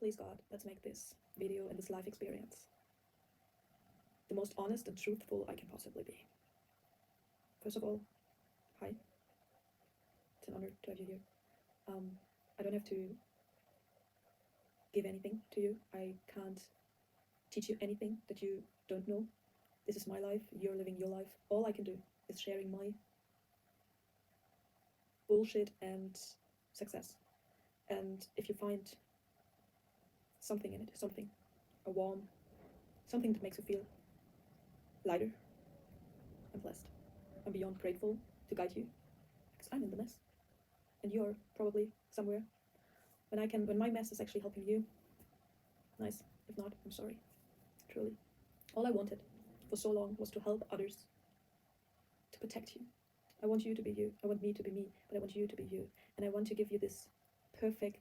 please God, let's make this video and this life experience the most honest and truthful I can possibly be. First of all, hi. It's an honor to have you here. I don't have to give anything to you. I can't teach you anything that you don't know. This is my life, you're living your life. All I can do is sharing my bullshit and success. And if you find something in it, a warm, something that makes you feel lighter, I'm blessed. I'm beyond grateful to guide you, because I'm in the mess. And you're probably somewhere. When my mess is actually helping you, nice. If not, I'm sorry. Truly. All I wanted for so long was to help others, to protect you. I want you to be you. I want me to be me, but I want you to be you. And I want to give you this perfect,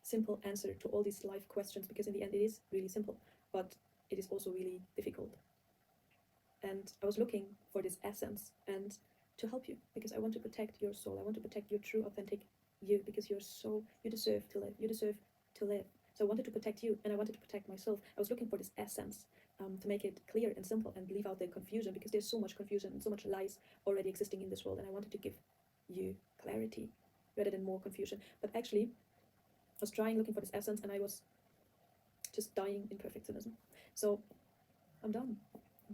simple answer to all these life questions, because in the end it is really simple, but it is also really difficult. And I was looking for this essence and to help you, because I want to protect your soul. I want to protect your true, authentic you, because you deserve to live. You deserve to live. So I wanted to protect you, and I wanted to protect myself. I was looking for this essence to make it clear and simple and leave out the confusion, because there's so much confusion and so much lies already existing in this world, and I wanted to give you clarity rather than more confusion. But actually, I was looking for this essence, and I was just dying in perfectionism. So I'm done.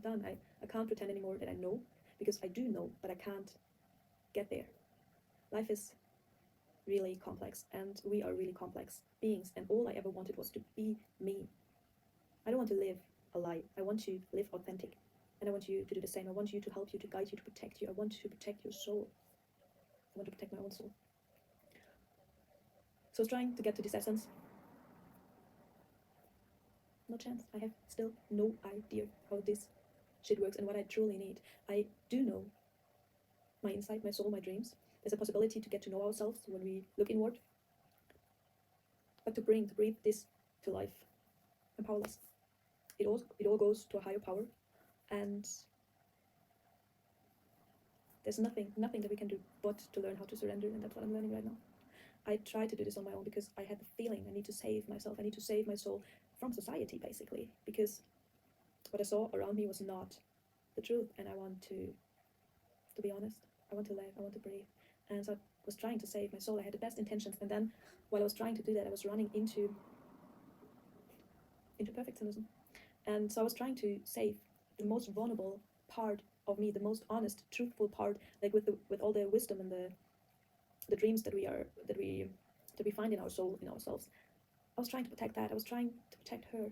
I can't pretend anymore that I know, because I do know, but I can't get there. Life is really complex, and we are really complex beings, and all I ever wanted was to be me. I don't want to live a lie. I want to live authentic, and I want you to do the same. I want you to help you, to guide you, to protect you. I want to protect your soul. I want to protect my own soul. So I was trying to get to this essence. No chance. I have still no idea how this shit works and what I truly need. I do know my insight, my soul, my dreams. There's a possibility to get to know ourselves when we look inward. But to breathe this to life, I'm powerless. It all goes to a higher power, and there's nothing that we can do but to learn how to surrender, and that's what I'm learning right now. I tried to do this on my own because I had the feeling I need to save myself. I need to save my soul from society, basically, because what I saw around me was not the truth, and I want to be honest. I want to live. I want to breathe. And so I was trying to save my soul. I had the best intentions, and then while I was trying to do that, I was running into perfectionism. And so I was trying to save the most vulnerable part of me, the most honest, truthful part, like with all the wisdom and the dreams that we find in our soul, in ourselves. I was trying to protect that. I was trying to protect her,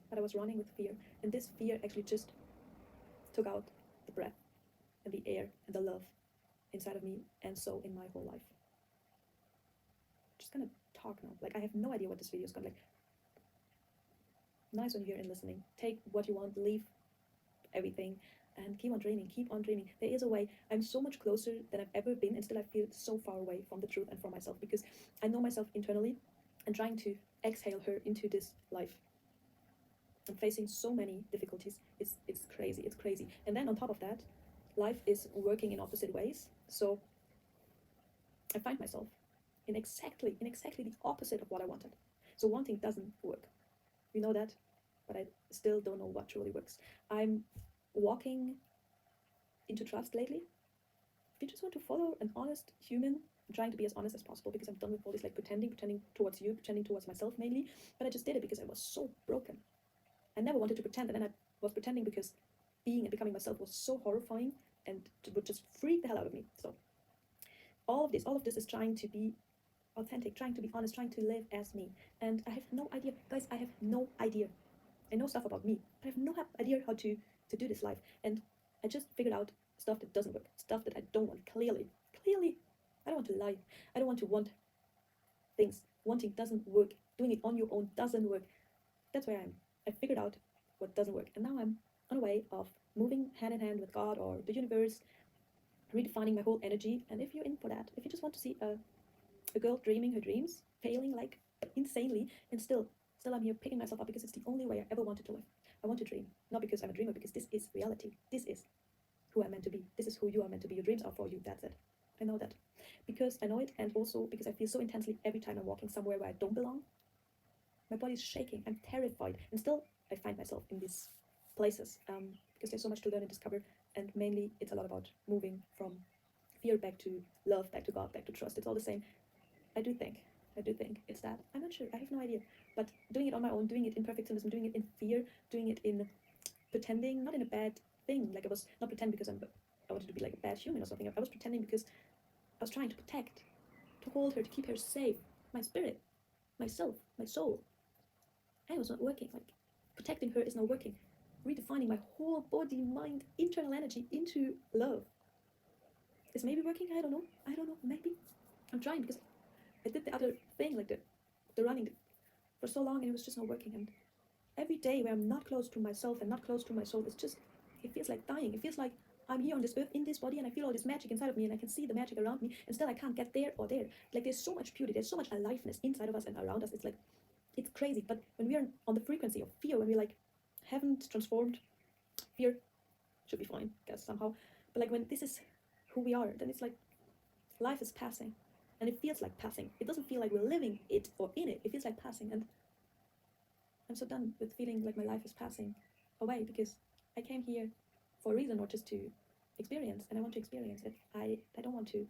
but I was running with fear, and this fear actually just took out the breath and the air and the love inside of me, and so in my whole life. Just gonna talk now. Like, I have no idea what this video is gonna like. Nice when you're here and listening. Take what you want, leave everything, and keep on dreaming. Keep on dreaming. There is a way. I'm so much closer than I've ever been, and still I feel so far away from the truth and from myself, because I know myself internally and trying to exhale her into this life. I'm facing so many difficulties. It's crazy. It's crazy. And then on top of that, life is working in opposite ways. So I find myself in exactly the opposite of what I wanted. So wanting doesn't work. We know that, but I still don't know what truly works. I'm walking into trust lately. If you just want to follow an honest human, I'm trying to be as honest as possible, because I'm done with all this like pretending towards you, pretending towards myself mainly. But I just did it because I was so broken. I never wanted to pretend, and then I was pretending because being and becoming myself was so horrifying and would just freak the hell out of me. So all of this is trying to be authentic, trying to be honest, trying to live as me. And I have no idea, guys, I have no idea. I know stuff about me, but I have no idea how to do this life. And I just figured out stuff that doesn't work, stuff that I don't want. Clearly, I don't want to lie. I don't want to want things. Wanting doesn't work. Doing it on your own doesn't work. That's where I am. I figured out what doesn't work, and now I'm on a way of moving hand in hand with God or the universe, redefining my whole energy. And if you're in for that, if you just want to see a girl dreaming her dreams, failing like insanely, and still I'm here picking myself up, because it's the only way I ever wanted to live. I want to dream, not because I'm a dreamer, because this is reality. This is who I'm meant to be. This is who you are meant to be. Your dreams are for you. That's it. I know that. because I know it, and also because I feel so intensely every time I'm walking somewhere where I don't belong. My body is shaking. I'm terrified, and still I find myself in these places because there's so much to learn and discover. And mainly, it's a lot about moving from fear back to love, back to God, back to trust. It's all the same. I do think. I do think it's that. I'm not sure. I have no idea. But doing it on my own, doing it in perfectionism, doing it in fear, doing it in pretending, not in a bad thing. Like I was not pretend because I wanted to be like a bad human or something. I was pretending because I was trying to protect, to hold her, to keep her safe. My spirit, myself, my soul. And it was not working. Like protecting her is not working. Redefining my whole body, mind, internal energy into love is maybe working. I don't know. I don't know. Maybe I'm trying because I did the other thing, like the running for so long, and it was just not working. And every day where I'm not close to myself and not close to my soul, it's just, it feels like dying. It feels like I'm here on this earth in this body, and I feel all this magic inside of me, and I can see the magic around me, and still I can't get there or there. Like there's so much beauty, there's so much aliveness inside of us and around us. It's like, it's crazy. But when we are on the frequency of fear, when we like haven't transformed, fear should be fine, I guess, somehow. But like when this is who we are, then it's like life is passing, and it feels like passing. It doesn't feel like we're living it or in it. It feels like passing, and I'm so done with feeling like my life is passing away because I came here for a reason, not just to experience, and I want to experience it. I don't want to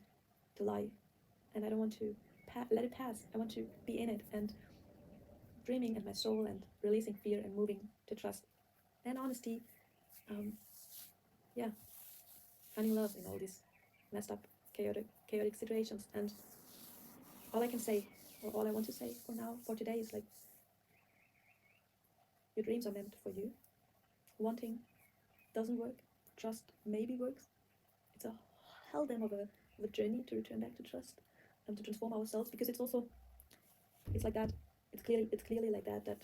lie, and I don't want to let it pass. I want to be in it and dreaming in my soul and releasing fear and moving to trust and honesty. Um, yeah, finding love in all these messed up, chaotic situations. And all I can say, or all I want to say for now, for today, is like, your dreams are meant for you. Wanting doesn't work. Trust maybe works. It's a hell damn of a journey to return back to trust and to transform ourselves, because it's also, it's like that. It's clearly like that.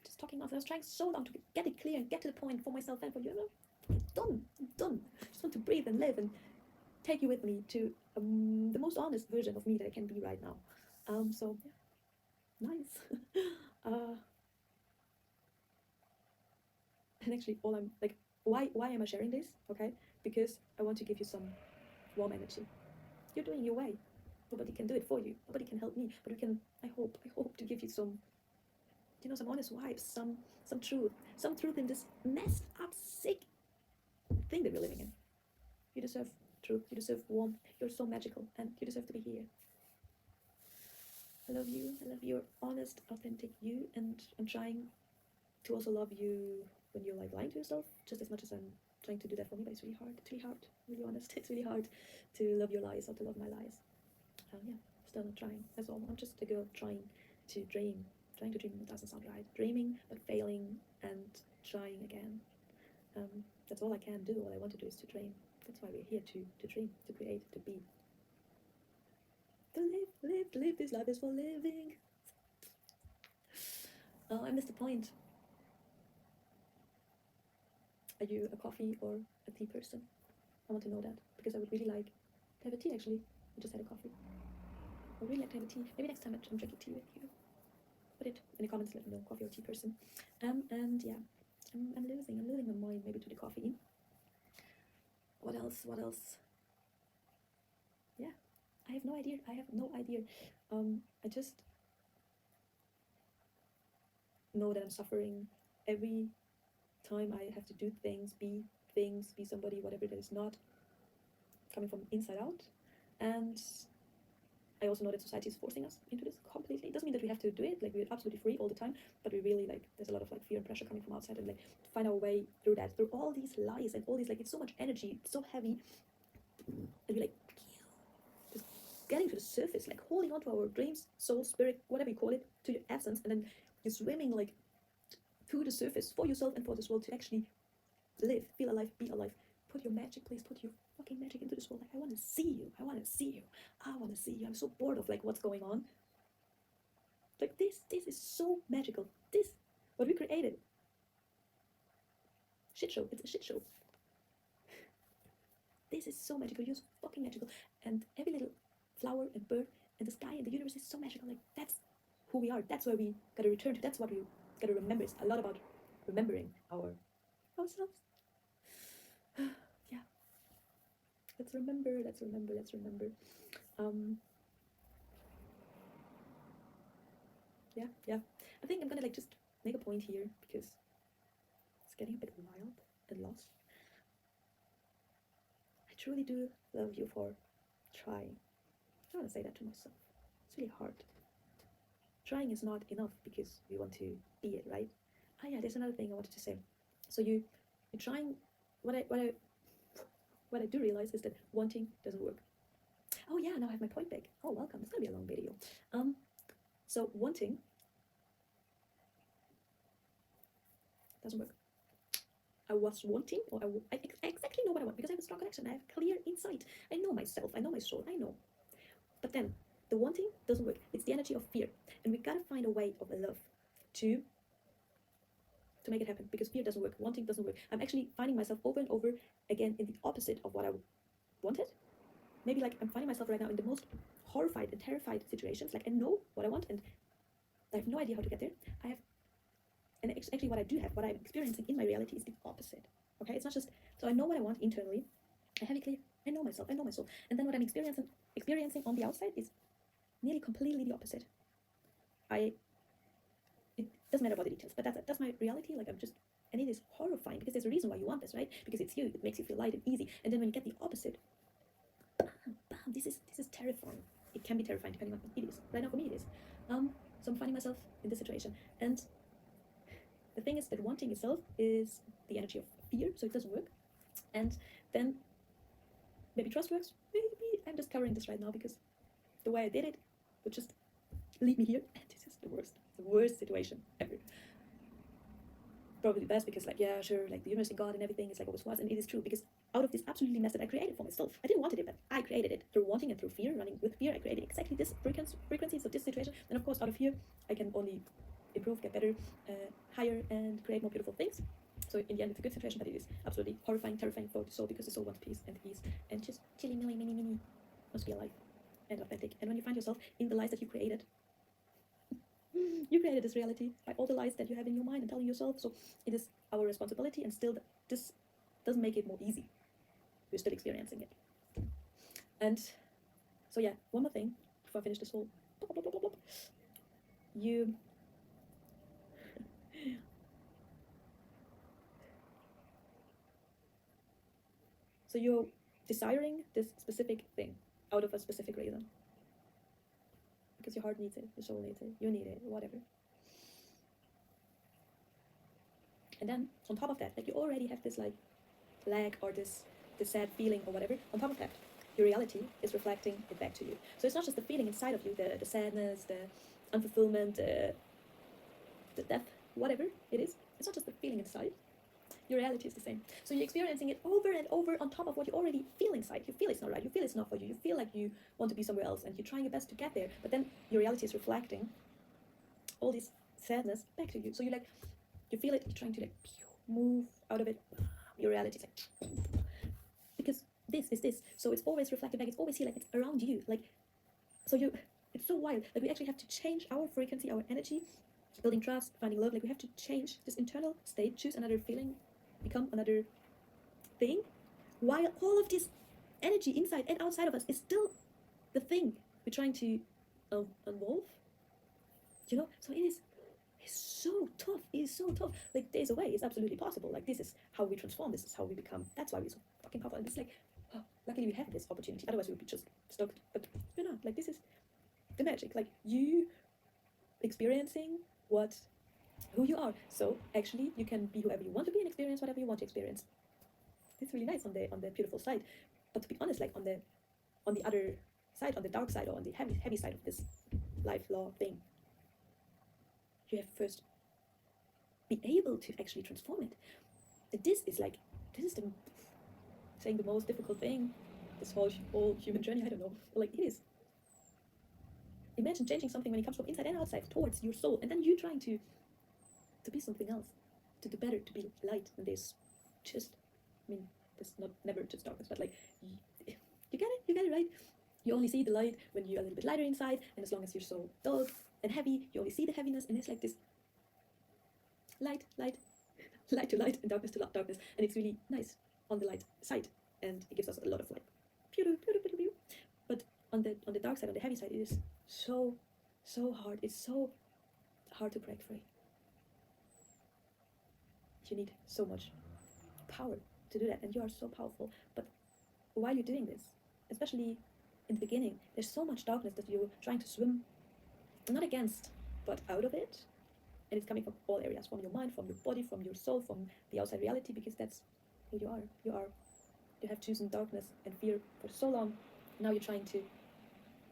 Just talking nonsense. I was trying so long to get it clear and get to the point for myself and for you. I'm done. I just want to breathe and live and take you with me to the most honest version of me that I can be right now. So yeah, nice. uh, and actually, all I'm like, why am I sharing this? Okay, because I want to give you some warm energy. You're doing your way. Nobody can do it for you. Nobody can help me. But we can. I hope to give you some, some honest vibes, some truth in this messed up, sick thing that we're living in. You deserve truth. You deserve warmth. You're so magical, and you deserve to be here. I love you. I love your honest, authentic you, and I'm trying to also love you when you're like lying to yourself, just as much as I'm trying to do that for me. But it's really hard. It's really hard. Really honest. It's really hard to love your lies or to love my lies. Yeah, still not trying. That's all. I'm just a girl trying to dream. Trying to dream doesn't sound right. Dreaming, but failing and trying again. That's all I can do. All I want to do is to dream. That's why we're here, to dream, to create, to be. To live. This life is for living. I missed the point. Are you a coffee or a tea person? I want to know that, because I would really like to have a tea. Actually, I just had a coffee. I would really like to have a tea. Maybe next time I'm drinking tea with you. Put it in the comments. Let me know, coffee or tea person. And yeah, I'm losing my mind maybe to the coffee. What else? Yeah, I have no idea. I just know that I'm suffering every time I have to do things, be somebody, whatever that is not coming from inside out. And I also know that society is forcing us into this completely. It doesn't mean that we have to do it, like we're absolutely free all the time, but we really, like, there's a lot of like fear and pressure coming from outside, and like to find our way through that, through all these lies and all these, like, it's so much energy, it's so heavy, and we're like just getting to the surface, like holding on to our dreams, soul, spirit, whatever you call it, to your essence, and then you're swimming like to the surface for yourself and for this world to actually live, feel alive, be alive. Put your magic, please put your fucking magic into this world. Like, I want to see you. I want to see you. I want to see you. I'm so bored of like what's going on. Like this is so magical. This, what we created. Shit show. It's a shit show. This is so magical. You're so fucking magical. And every little flower and bird and the sky and the universe is so magical. Like, that's who we are. That's where we gotta return to. That's what we gotta remember. It's a lot about remembering ourselves. Yeah. let's remember. Um, yeah. I think I'm gonna like just make a point here because it's getting a bit wild and lost. I truly do love you for trying. I want to say that to myself. It's really hard. Trying is not enough because we want to be it, right? Ah, yeah. There's another thing I wanted to say. So you're trying. What I do realize is that wanting doesn't work. Oh yeah, now I have my point back. Oh, welcome. It's gonna be a long video. Um, so wanting doesn't work. I was wanting, or I exactly know what I want because I have a strong connection. I have clear insight. I know myself. I know my soul. I know. But then the wanting doesn't work. It's the energy of fear, and we gotta find a way of love to to make it happen because fear doesn't work. Wanting doesn't work. I'm actually finding myself over and over again in the opposite of what I wanted. Maybe like I'm finding myself right now in the most horrified and terrified situations. Like I know what I want and I have no idea how to get there. I have, and actually what I do have, what I'm experiencing in my reality is the opposite. Okay, it's not just so I know what I want internally. I have it clear. I know myself. I know my soul. And then what I'm experiencing on the outside is nearly completely the opposite. I it doesn't matter about the details, but that's my reality. Like I'm just, and it is horrifying because there's a reason why you want this, right? Because it's you. It makes you feel light and easy. And then when you get the opposite, bam, bam, this is terrifying. It can be terrifying depending on what it is. Right now for me it is. So I'm finding myself in this situation, and the thing is that wanting itself is the energy of fear, so it doesn't work. And then maybe trust works. Maybe I'm just covering this right now because the way I did it would just lead me here. And this is the worst situation ever. Probably the best because, like, yeah, sure, like the universe and God and everything is like always was, and it is true because out of this absolutely mess that I created for myself, I didn't want it, but I created it through wanting and through fear. Running with fear, I created exactly this frequencies of this situation, and of course, out of here, I can only improve, get better, higher, and create more beautiful things. So in the end, it's a good situation, but it is absolutely horrifying, terrifying for the soul because the soul wants peace and ease and just chilly, mini, must be alive and authentic. And when you find yourself in the lies that you created this reality by all the lies that you have in your mind and telling yourself. So it is our responsibility, and still, this doesn't make it more easy. We're still experiencing it. And so, yeah, one more thing before I finish this whole. You. So you're desiring this specific thing out of a specific reason. Because your heart needs it, your soul needs it, you need it, whatever. And then on top of that, like you already have this like lag or this sad feeling or whatever. On top of that, your reality is reflecting it back to you. So it's not just the feeling inside of you, the sadness, the unfulfillment, the death, whatever it is. It's not just the feeling inside. Your reality is the same. So you're experiencing it over and over on top of what you already feel inside. You feel it's not right. You feel it's not for you. You feel like you want to be somewhere else and you're trying your best to get there. But then your reality is reflecting all this sadness back to you. So you feel it, you're trying to like move out of it. Your reality is like, because this is this. So it's always reflected back. It's always here, like it's around you. Like, so it's so wild. Like we actually have to change our frequency, our energy, building trust, finding love. Like we have to change this internal state, choose another feeling, become another thing, while all of this energy inside and outside of us is still the thing we're trying to evolve. So it is. It's so tough. It is so tough. Like there's a way. It's absolutely possible. Like this is how we transform. This is how we become. That's why we're so fucking powerful. And it's like, oh, luckily we have this opportunity. Otherwise we would be just stuck. But we're not. Like this is the magic. Like you experiencing who you are. So actually you can be whoever you want to be and experience whatever you want to experience. It's really nice on the beautiful side. But to be honest, like on the other side, on the dark side or on the heavy side of this life law thing, you have to first be able to actually transform it. And this is the saying the most difficult thing, this whole human journey. I don't know, like it is. Imagine changing something when it comes from inside and outside towards your soul, and then you trying to be something else, to do better, to be light. And there's just, I mean, there's not never just darkness, but like you get it right. You only see the light when you're a little bit lighter inside, and as long as you're so dull and heavy, you only see the heaviness, and it's like this light, light to light, and darkness to darkness, and it's really nice on the light side, and it gives us a lot of light. But on the dark side, on the heavy side, it is so hard. It's so hard to break free. You need so much power to do that, and you are so powerful. But while you're doing this, especially in the beginning, there's so much darkness that you're trying to swim not against, but out of it. And it's coming from all areas, from your mind, from your body, from your soul, from the outside reality, because that's who you are. You have chosen darkness and fear for so long. Now you're trying to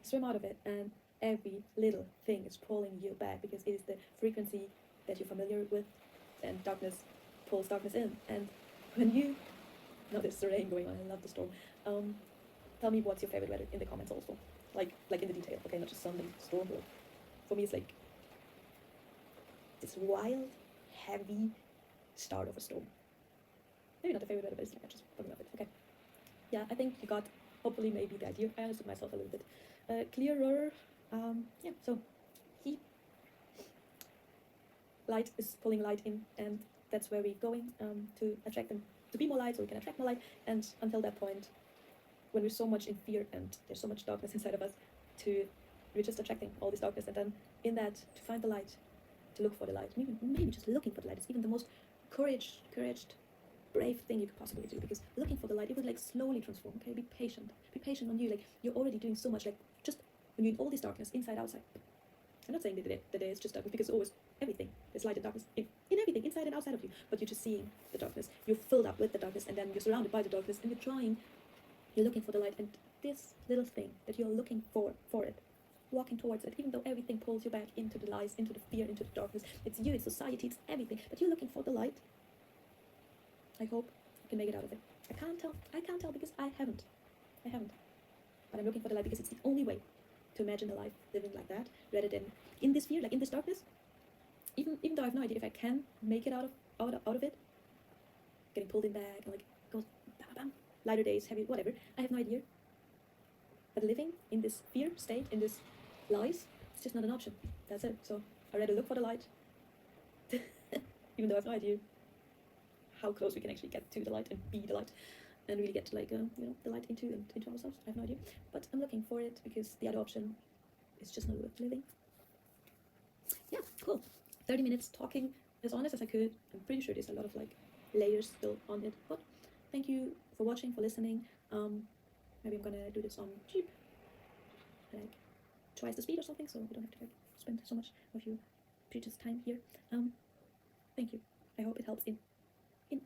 swim out of it, and every little thing is pulling you back because it is the frequency that you're familiar with, and darkness pulls darkness in. And when you now there's the rain going on, I love the storm. Tell me what's your favorite weather in the comments also, like in the detail. Okay, not just Sunday storm. But for me, it's like this wild, heavy start of a storm. Maybe not the favorite weather, but it's like I just talking about it. Okay. Yeah, I think you got hopefully maybe the idea. I understood myself a little bit clearer. Yeah, so he light is pulling light in, and that's where we're going to attract them to be more light, so we can attract more light. And until that point, when we're so much in fear and there's so much darkness inside of us, we're just attracting all this darkness, and then in that to find the light, to look for the light, maybe just looking for the light is even the most couraged, brave thing you could possibly do, because looking for the light, it will like slowly transform. Okay, be patient on you. Like you're already doing so much. Like just when you're in all this darkness, inside, outside. I'm not saying that the day is just darkness, because always everything there's light and darkness in everything, inside and outside of you. But you're just seeing the darkness. You're filled up with the darkness, and then you're surrounded by the darkness, and you're looking for the light. And this little thing that you're looking for it, walking towards it, even though everything pulls you back into the lies, into the fear, into the darkness. It's you, it's society, it's everything. But you're looking for the light. I hope you can make it out of it. I can't tell because I haven't. But I'm looking for the light because it's the only way to imagine a life living like that, rather than in this fear, like in this darkness. Even though I have no idea if I can make it out of it, getting pulled in back and like goes bam, bam, lighter days, heavy, whatever. I have no idea. But living in this fear state, in this lies, it's just not an option. That's it. So I rather look for the light, even though I have no idea how close we can actually get to the light and be the light, and really get like the light into ourselves. I have no idea, but I'm looking for it because the other option is just not worth living. Yeah, cool. 30 minutes talking as honest as I could. I'm pretty sure there's a lot of like layers still on it, but thank you for watching, for listening. Maybe I'm gonna do this on cheap, like twice the speed or something, so we don't have to like spend so much of your precious time here. Thank you. I hope it helps in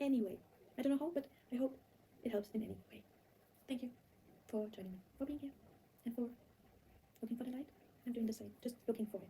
any way. I don't know how, but I hope it helps in any way. Thank you for joining me, for being here, and for looking for the light. I'm doing the same, just looking for it.